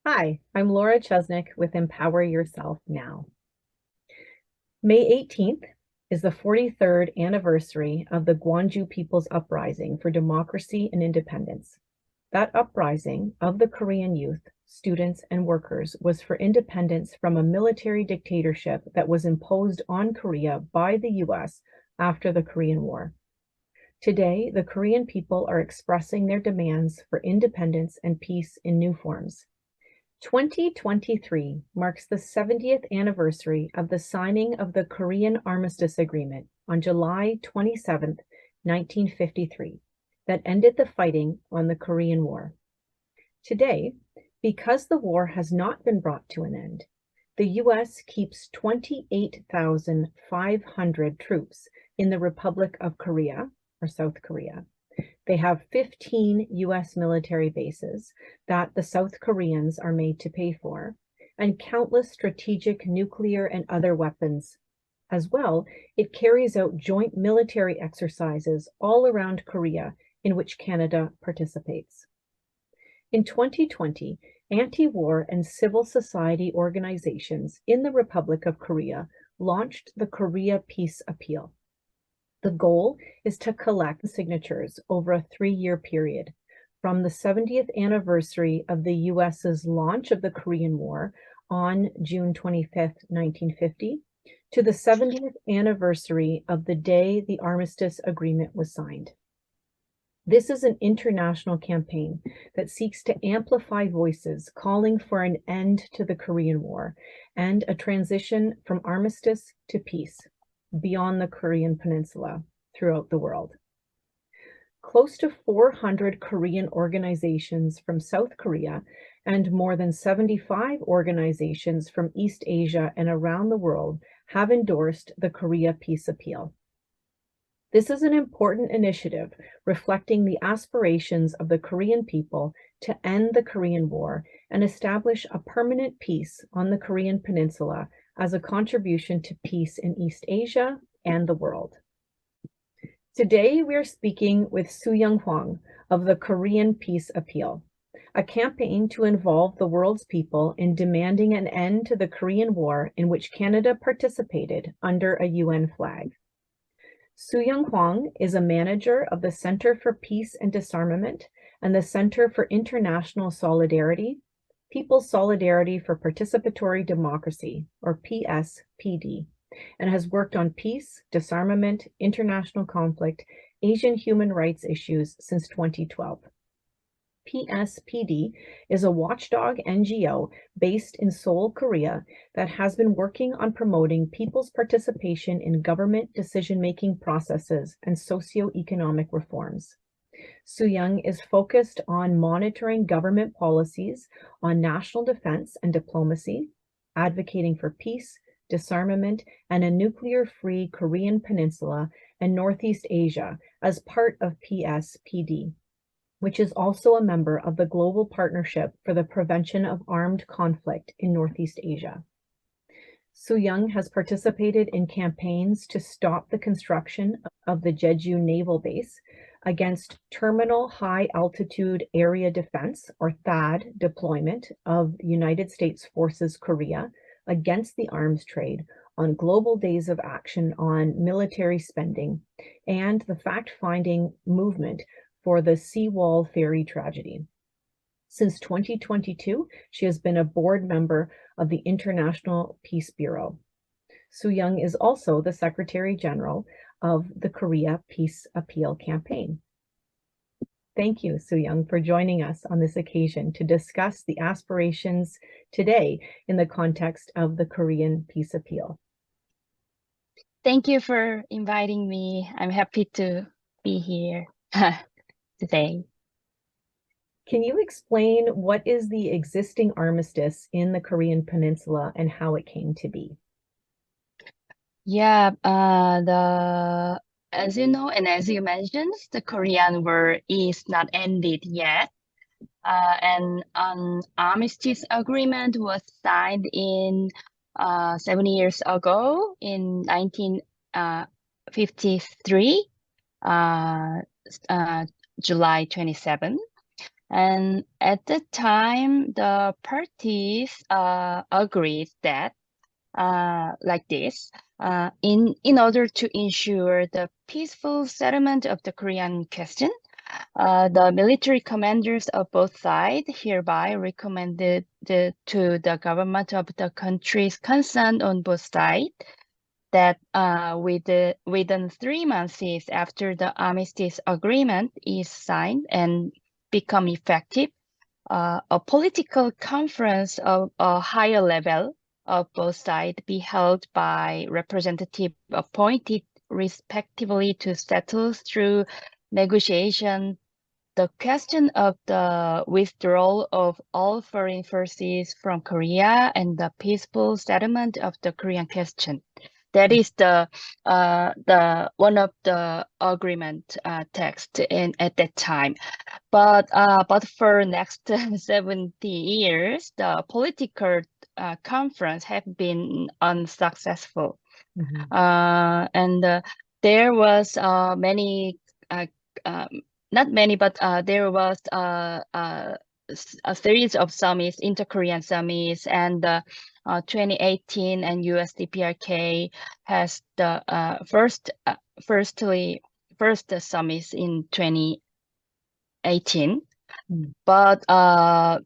Hi, I'm Laura Chesnik with Empower Yourself Now. May 18th is the 43rd anniversary of the Gwonju People's Uprising for Democracy and Independence. That uprising of the Korean youth, students, and workers was for independence from a military dictatorship that was imposed on Korea by the US after the Korean War. Today, the Korean people are expressing their demands for independence and peace in new forms. 2023 marks the 70th anniversary of the signing of the Korean Armistice Agreement on July 27, 1953, that ended the fighting on the Korean War. Today, because the war has not been brought to an end, the US keeps 28,500 troops in the Republic of Korea, or South Korea. They have 15 US military bases that the South Koreans are made to pay for, and countless strategic nuclear and other weapons. As well, it carries out joint military exercises all around Korea in which Canada participates. In 2020, anti-war and civil society organizations in the Republic of Korea launched the Korea Peace Appeal. The goal is to collect signatures over a 3-year period, from the 70th anniversary of the US's launch of the Korean War on June 25, 1950, to the 70th anniversary of the day the Armistice Agreement was signed. This is an international campaign that seeks to amplify voices calling for an end to the Korean War and a transition from armistice to peace beyond the Korean Peninsula throughout the world. Close to 400 Korean organizations from South Korea and more than 75 organizations from East Asia and around the world have endorsed the Korea Peace Appeal. This is an important initiative reflecting the aspirations of the Korean people to end the Korean War and establish a permanent peace on the Korean Peninsula as a contribution to peace in East Asia and the world. Today, we are speaking with Sooyoung Hwang of the Korean Peace Appeal, a campaign to involve the world's people in demanding an end to the Korean War in which Canada participated under a UN flag. Sooyoung Hwang is a manager of the Center for Peace and Disarmament and the Center for International Solidarity, People's Solidarity for Participatory Democracy, or PSPD, and has worked on peace, disarmament, international conflict, Asian human rights issues since 2012. PSPD is a watchdog NGO based in Seoul, Korea, that has been working on promoting people's participation in government decision-making processes and socioeconomic reforms. Sooyoung is focused on monitoring government policies on national defense and diplomacy, advocating for peace, disarmament, and a nuclear-free Korean Peninsula and Northeast Asia as part of PSPD, which is also a member of the Global Partnership for the Prevention of Armed Conflict in Northeast Asia. Sooyoung has participated in campaigns to stop the construction of the Jeju Naval Base, against Terminal High Altitude Area Defense, or THAAD, deployment of United States Forces Korea, against the arms trade, on global days of action on military spending, and the fact-finding movement for the Seawall Ferry tragedy. Since 2022, she has been a board member of the International Peace Bureau. Sooyoung is also the Secretary General of the Korea Peace Appeal campaign. Thank you, Sooyoung, for joining us on this occasion to discuss the aspirations today in the context of the Korean Peace Appeal. Thank you for inviting me. I'm happy to be here today. Can you explain what is the existing armistice in the Korean Peninsula and how it came to be? Yeah, as you know, and as you mentioned, the Korean War is not ended yet. And an armistice agreement was signed in 7 years ago in 1953, July 27. And at the time, the parties agreed that like this, in order to ensure the peaceful settlement of the Korean question, the military commanders of both sides hereby recommended to the government of the countries concerned on both sides that within 3 months after the armistice agreement is signed and become effective, a political conference of a higher level of both sides be held by representative appointed respectively to settle through negotiation the question of the withdrawal of all foreign forces from Korea and the peaceful settlement of the Korean question. That is the one of the agreement text at that time. But for next 70 years, the political conference have been unsuccessful. And there was many not many, but there was a series of summits, inter-Korean summits, and 2018 and USDPRK has the first summits in 2018, but the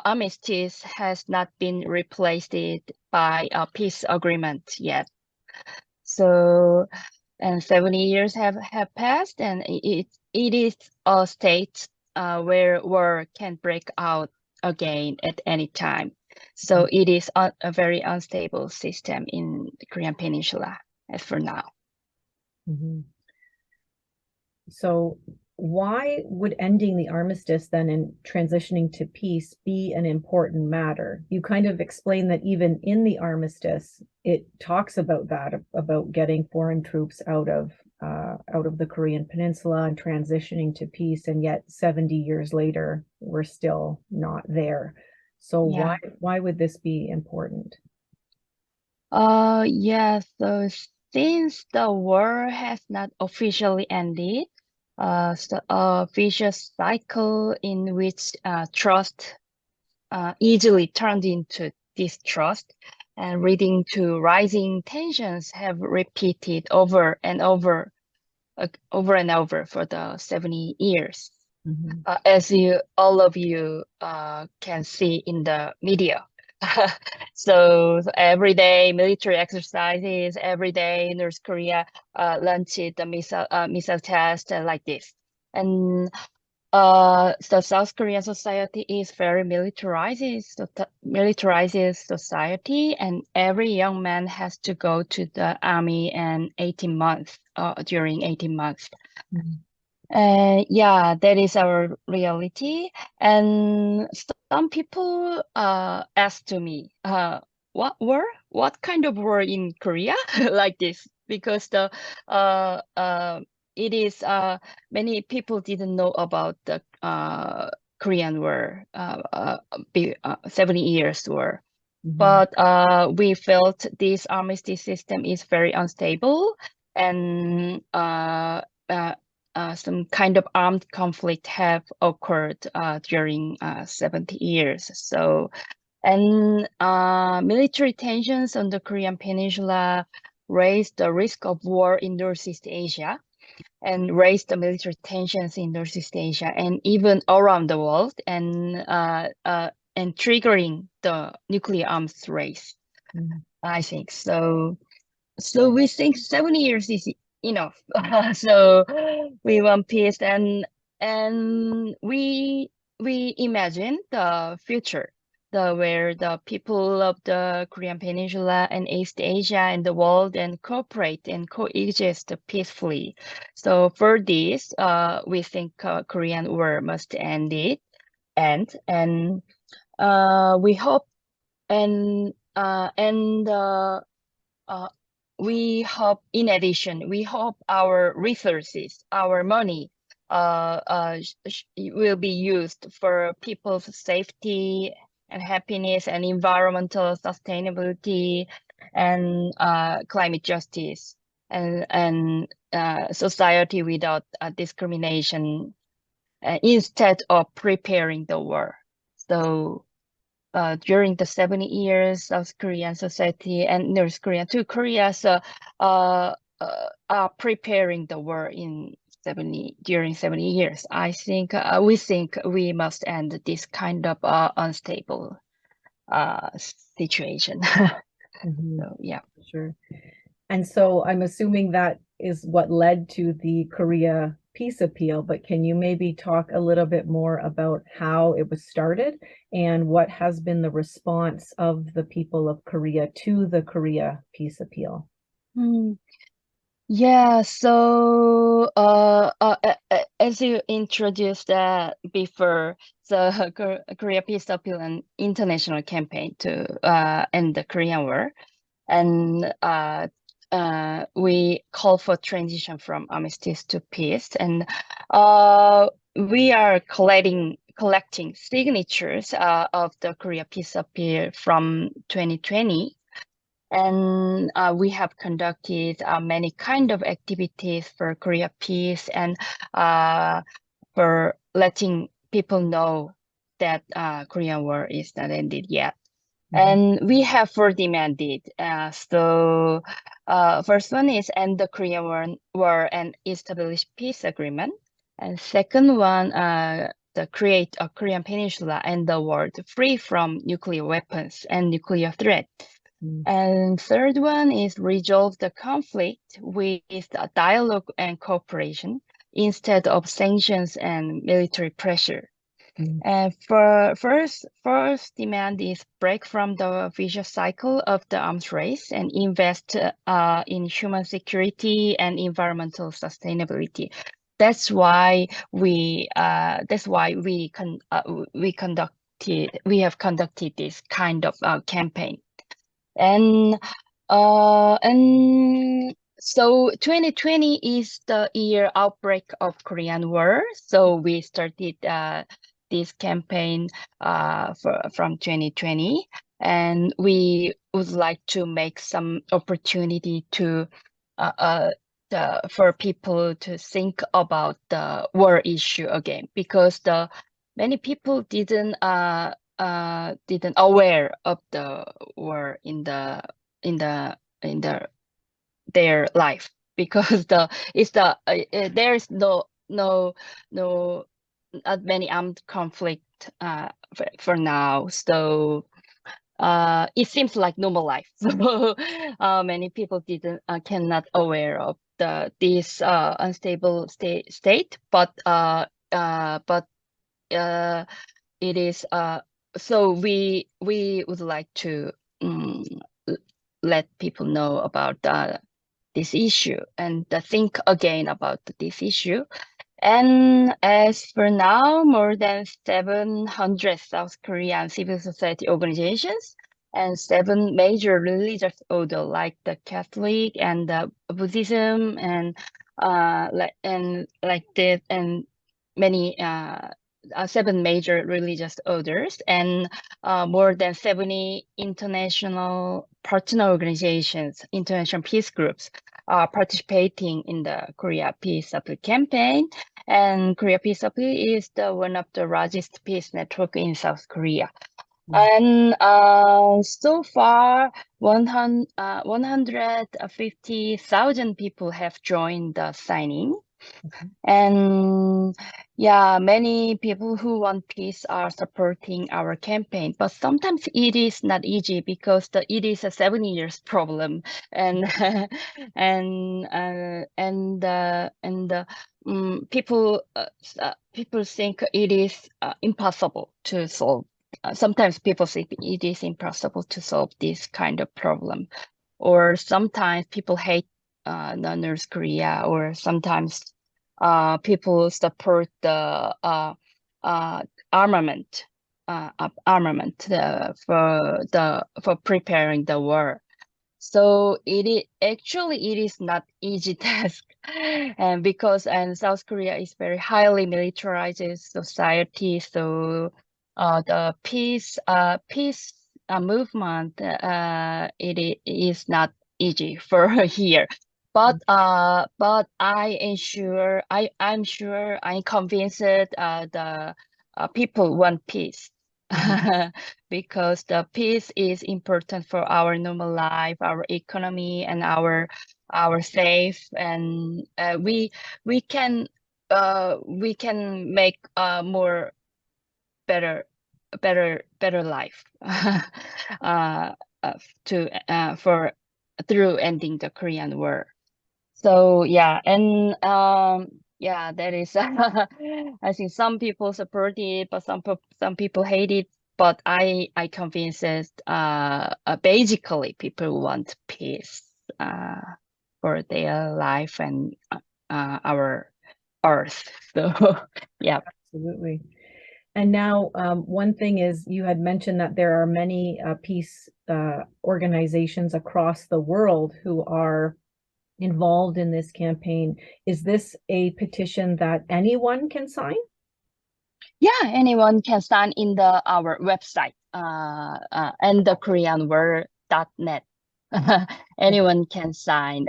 armistice has not been replaced by a peace agreement yet. So, and 70 years have passed, and it is a state where war can break out again at any time. So it is a very unstable system in the Korean Peninsula as for now. So why would ending the armistice then and transitioning to peace be an important matter? You kind of explain that even in the armistice, it talks about that, about getting foreign troops out of the Korean Peninsula and transitioning to peace, and yet 70 years later, we're still not there. So Yeah. why would this be important? Yeah, so since the war has not officially ended, so a vicious cycle in which trust easily turned into distrust and leading to rising tensions have repeated over and over for the 70 years. As all of you can see in the media. So every day military exercises, every day North Korea launched the missile test like this. And the South Korean society is very militarized society, and every young man has to go to the army and 18 months during 18 months. Yeah, that is our reality. And some people ask to me, what war? What kind of war in Korea? Like this, because it is many people didn't know about the Korean War, 70 years war. But we felt this armistice system is very unstable, and some kind of armed conflict have occurred during 70 years. So, and military tensions on the Korean Peninsula raised the risk of war in Northeast Asia and raised the military tensions in Northeast Asia and even around the world, and triggering the nuclear arms race. I think so. So we think 70 years is enough. So we want peace, and we imagine the future, where the people of the Korean Peninsula and East Asia and the world and cooperate and coexist peacefully. So for this, we think Korean War must end, and we hope we hope, in addition, we hope our resources, our money, will be used for people's safety and happiness and environmental sustainability and climate justice. and society without discrimination instead of preparing the war. So during the 70 years, South Korean society and North Korea to Korea are preparing the war during 70 years. I think we think we must end this kind of unstable situation. Mhm. So yeah. Sure. And so I'm assuming that is what led to the Korea peace appeal, but can you maybe talk a little bit more about how it was started and what has been the response of the people of Korea to the Korea peace appeal? Hmm. Yeah, so as you introduced before, the Korea Peace Appeal an international campaign to end the Korean War, and we call for transition from armistice to peace, and we are collecting signatures of the Korea Peace Appeal from 2020. And we have conducted many kind of activities for Korea peace and for letting people know that Korean War is not ended yet. And we have four demanded. So first one is end the Korean War and establish peace agreement. And second one, the create a Korean Peninsula and the world free from nuclear weapons and nuclear threat. And third one is resolve the conflict with dialogue and cooperation instead of sanctions and military pressure. And for first demand is break from the vicious cycle of the arms race and invest in human security and environmental sustainability. That's why we have conducted this kind of campaign. And so 2020 is the year outbreak of Korean War. So we started this campaign from 2020, and we would like to make some opportunity to for people to think about the war issue again, because the many people didn't aware of the war in their life, because there is no not many armed conflict for now. So it seems like normal life. So many people cannot aware of this unstable state, but it is so we would like to let people know about this issue and think again about this issue. And as for now, more than 700 South Korean civil society organizations and 7 major religious orders like the Catholic and the Buddhism and like that, and many 7 major religious orders and more than 70 international partner organizations, international peace groups are participating in the Korea Peace Appeal campaign. And Korea Peace Appeal is one of the largest peace network in South Korea. And so far, 150,000 people have joined the signing. And yeah, many people who want peace are supporting our campaign, but sometimes it is not easy because it is a 7 years problem, and people think it is impossible to solve. Sometimes people think it is impossible to solve this kind of problem, or sometimes people hate North Korea, or sometimes people support the armament for preparing the war. So it is not easy task, and because South Korea is very highly militarized society, so the peace movement it is not easy for here. But I'm sure I'm convinced the people want peace. Because the peace is important for our normal life, our economy, and our safe, and we can make more better life uh, to for through ending the Korean War. So yeah, and yeah, that is I think some people support it, but some people hate it. But I convinced basically people want peace for their life and our earth. So yeah. Absolutely. And now, one thing is you had mentioned that there are many peace organizations across the world who are involved in this campaign. Is this a petition that anyone can sign? Yeah, anyone can sign in our website, and the KoreanWord.net. Anyone can sign.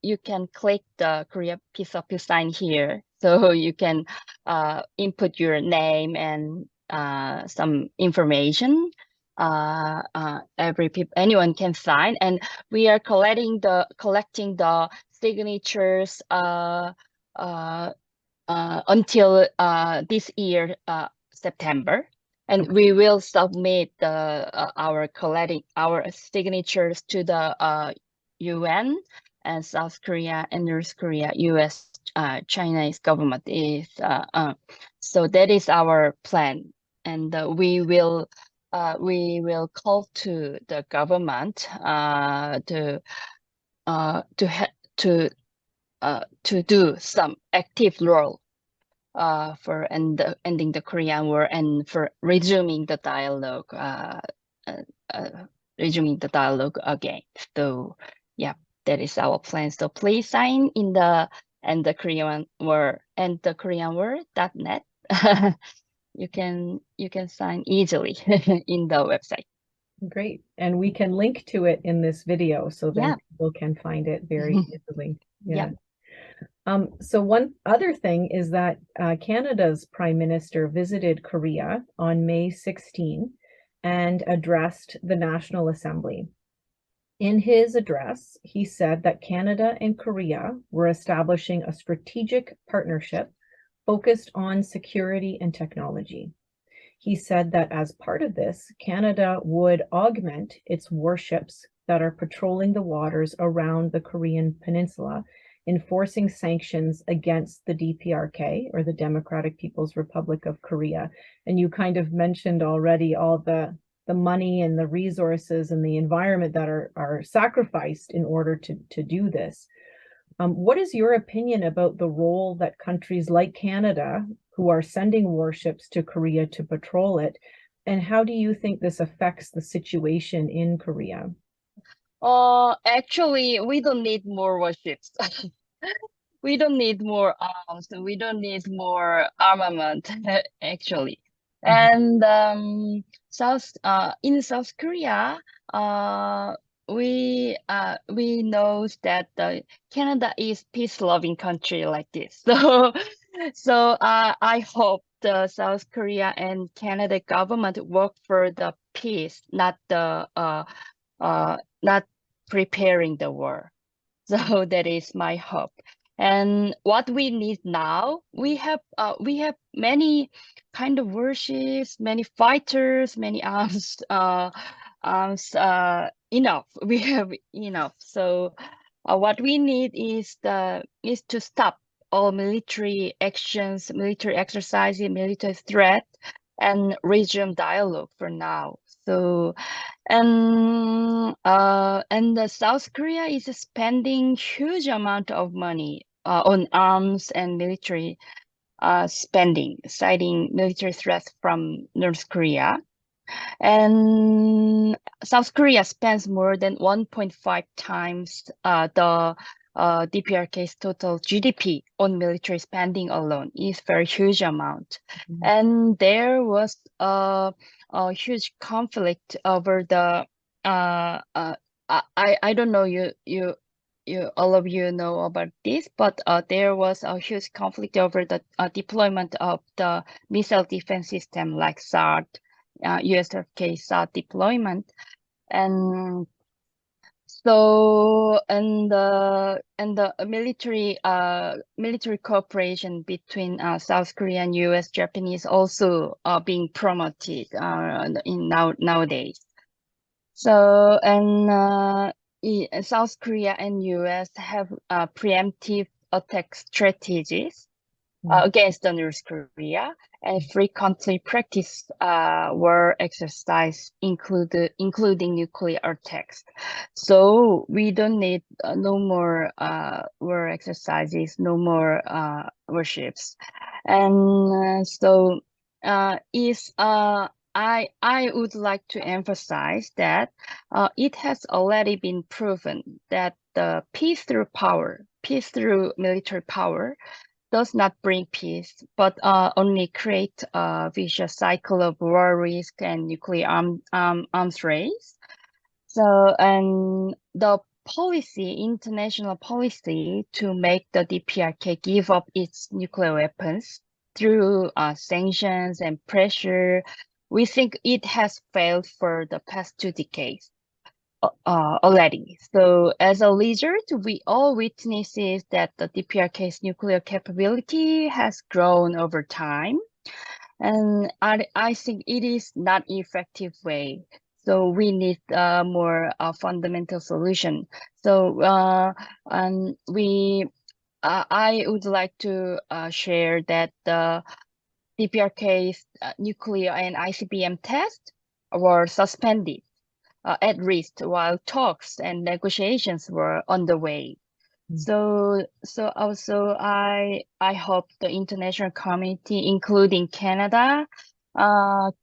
You can click the Korea Peace of You sign here, so you can input your name and some information. Anyone can sign, and we are collecting the signatures until this year September, and Okay. we will submit our collecting our signatures to the UN and South Korea and North Korea, US, Chinese government is so that is our plan, and we will call to the government to do some active role for ending the Korean War and for uh, uh, resuming the dialogue again. So yeah, that is our plan. So please sign in the and the Korean War and the Korean War.net. You can sign easily in the website. Great. And we can link to it in this video so then Yeah. people can find it very easily. Yeah. Yeah. So one other thing is that Canada's Prime Minister visited Korea on May 16 and addressed the National Assembly. In his address, he said that Canada and Korea were establishing a strategic partnership focused on security and technology. He said that as part of this, Canada would augment its warships that are patrolling the waters around the Korean Peninsula, enforcing sanctions against the DPRK, or the Democratic People's Republic of Korea. And you kind of mentioned already all the money and the resources and the environment that are sacrificed in order to do this. What is your opinion about the role that countries like Canada, who are sending warships to Korea to patrol it, and how do you think this affects the situation in Korea? Actually, we don't need more warships. We don't need more arms. We don't need more armament, actually. Mhm. And in South Korea, we know that Canada is peace-loving country like this. So I hope the South Korea and Canada government work for the peace, not preparing the war. So that is my hope. And what we need now, we have many kind of warships, many fighters, many enough. We have enough. So what we need is to stop all military actions, military exercises, military threat, and resume dialogue for now. So and the South Korea is spending huge amount of money on arms and military spending, citing military threats from North Korea. And South Korea spends more than 1.5 times the DPRK's total GDP on military spending alone. Is very huge amount. Mhm. And there was a huge conflict over the I don't know all of you know about this, but there was a huge conflict over the deployment of the missile defense system like SART, USFK SART deployment, and so and the military cooperation between South Korea and US Japanese also being promoted in nowadays. So South Korea and US have preemptive attack strategies against the North Korea, and frequently practice war exercise including nuclear attacks. So we don't need no more war exercises, no more warships, and so is I would like to emphasize that it has already been proven that the peace through military power does not bring peace, but only create a vicious cycle of war risk and nuclear arms race. So, and the international policy to make the DPRK give up its nuclear weapons through sanctions and pressure, we think it has failed for the past 2 decades. Already. So as a result, we all witnesses that the DPRK's nuclear capability has grown over time. And I think it is not effective way. So we need more fundamental solution. So and I would like to share that the DPRK's nuclear and ICBM tests were suspended at risk while talks and negotiations were underway. So also I hope the international community, including Canada, cannot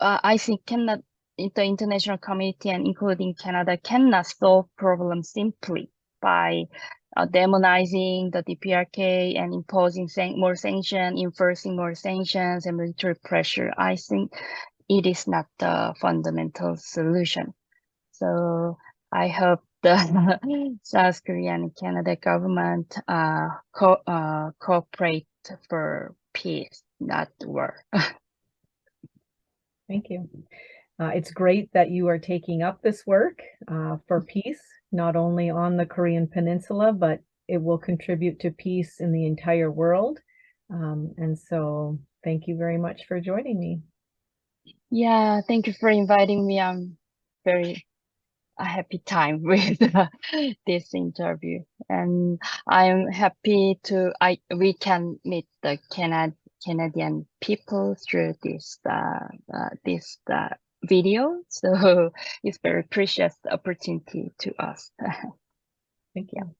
I think cannot the international community and including Canada cannot solve problems simply by demonizing the DPRK and imposing more sanctions, enforcing more sanctions and military pressure. I think it is not the fundamental solution. So I hope the South Korean and Canada government cooperate for peace, not war. Thank you. It's great that you are taking up this work for peace, not only on the Korean Peninsula, but it will contribute to peace in the entire world. And so thank you very much for joining me. Yeah, thank you for inviting me. I'm very happy time with this interview, and I'm happy we can meet the Canadian people through this video. So it's very precious opportunity to us. Thank you.